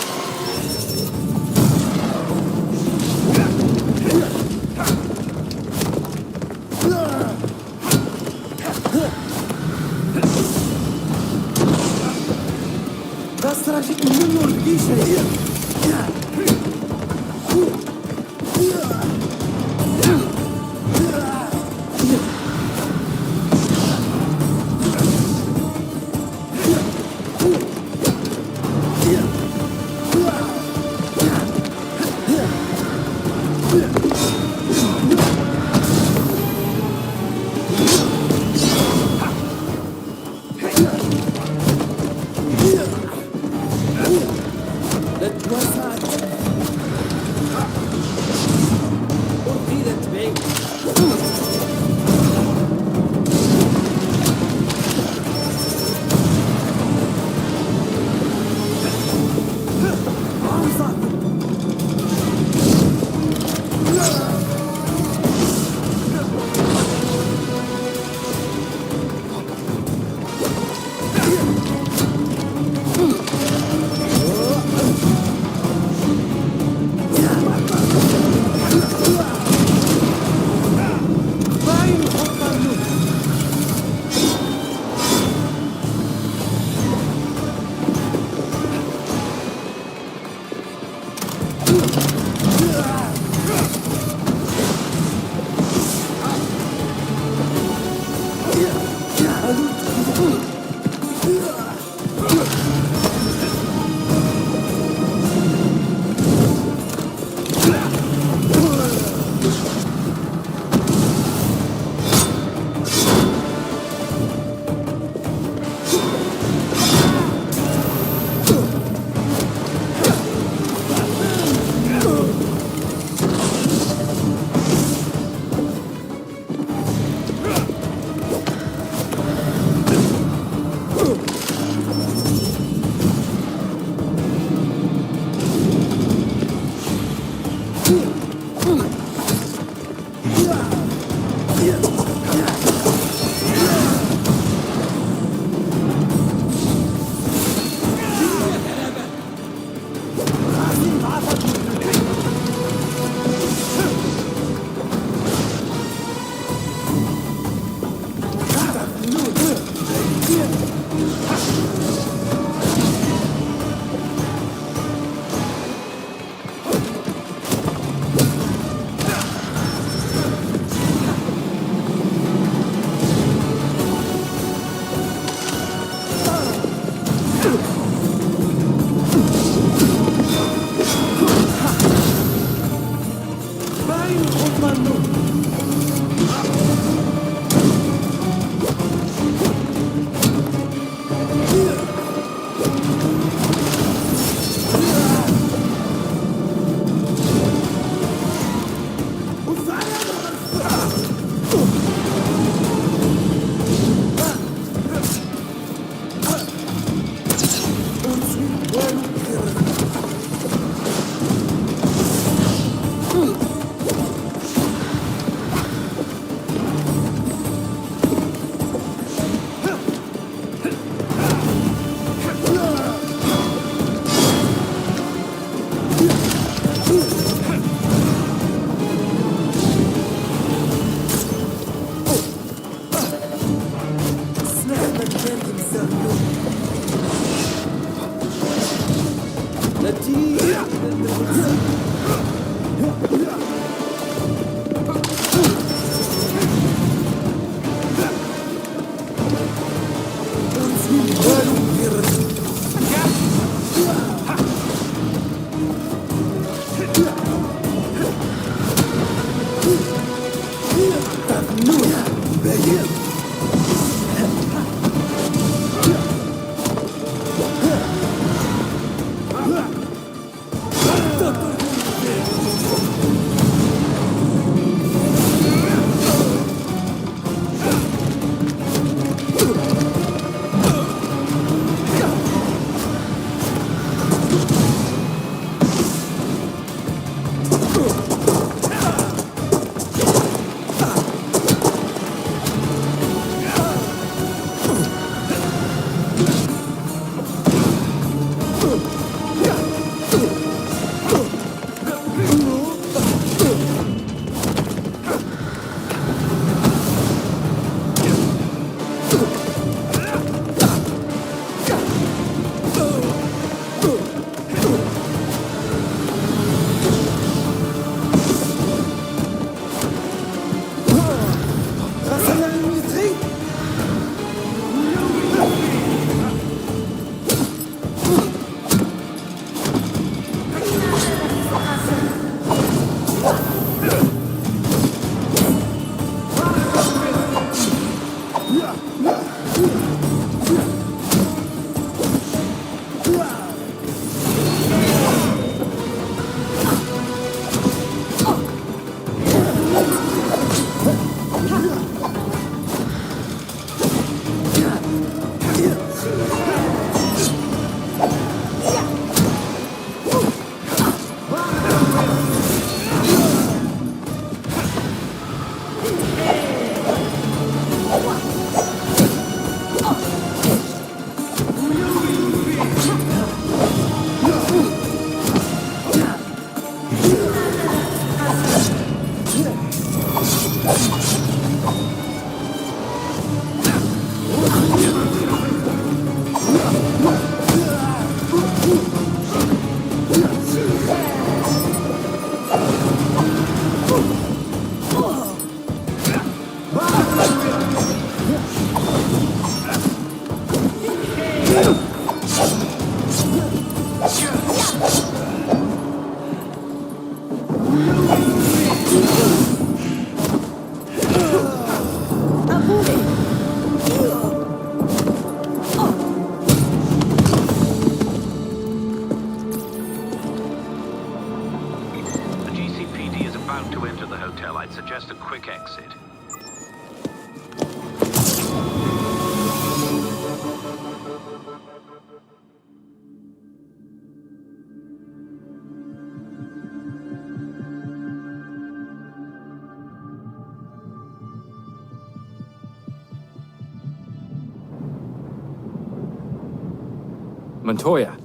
Montoya,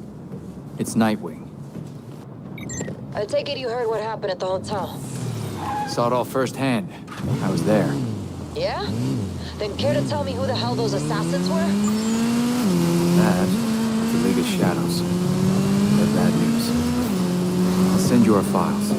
it's Nightwing. I take it you heard what happened at the hotel. Saw it all firsthand. I was there. Yeah? Then care to tell me who the hell those assassins were? That, the League of Shadows. They're bad news. I'll send you our files.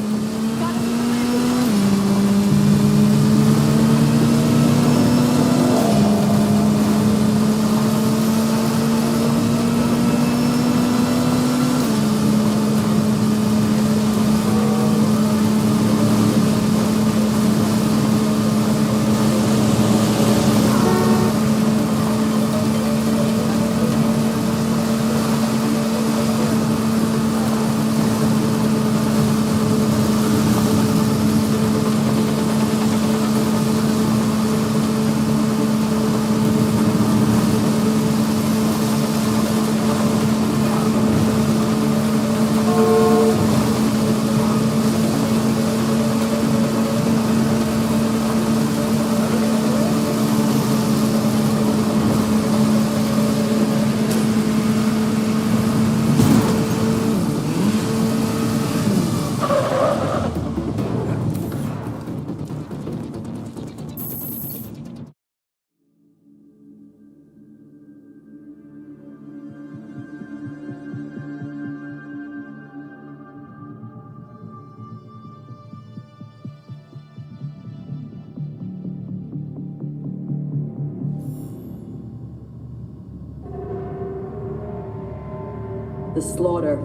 The slaughter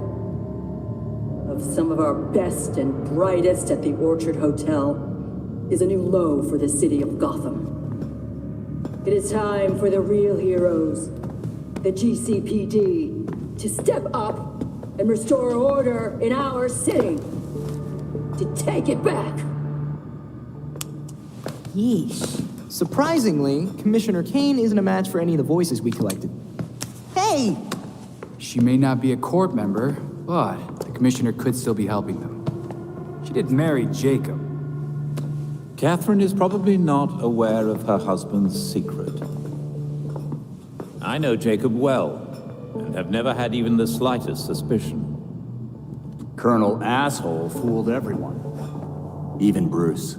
of some of our best and brightest at the Orchard Hotel is a new low for the city of Gotham. It is time for the real heroes, the GCPD, to step up and restore order in our city. To take it back. Yeesh. Surprisingly, Commissioner Kane isn't a match for any of the voices we collected. Hey! She may not be a court member, but the commissioner could still be helping them. She did marry Jacob. Catherine is probably not aware of her husband's secret. I know Jacob well, and have never had even the slightest suspicion. Colonel Asshole fooled everyone. Even Bruce.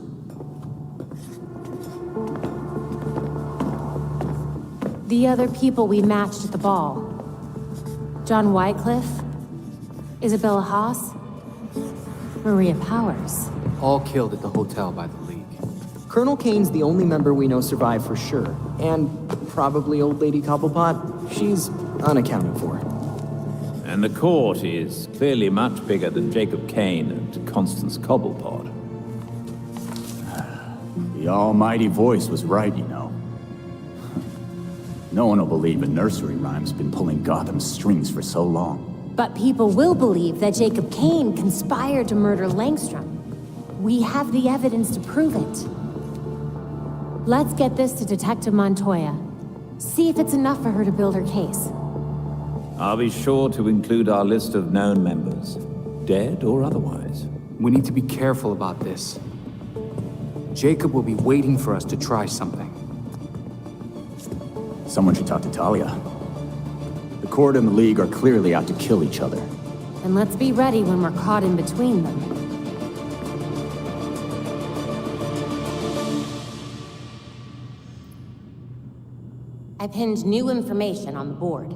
The other people we matched at the ball. John Wycliffe, Isabella Haas, Maria Powers. All killed at the hotel by the League. Colonel Kane's the only member we know survived for sure. And probably Old Lady Cobblepot. She's unaccounted for. And the court is clearly much bigger than Jacob Kane and Constance Cobblepot. The almighty voice was right, you know. No one will believe a nursery rhyme's been pulling Gotham's strings for so long. But people will believe that Jacob Kane conspired to murder Langstrom. We have the evidence to prove it. Let's get this to Detective Montoya. See if it's enough for her to build her case. I'll be sure to include our list of known members, dead or otherwise. We need to be careful about this. Jacob will be waiting for us to try something. Someone should talk to Talia. The court and the League are clearly out to kill each other. And let's be ready when we're caught in between them. I pinned new information on the board.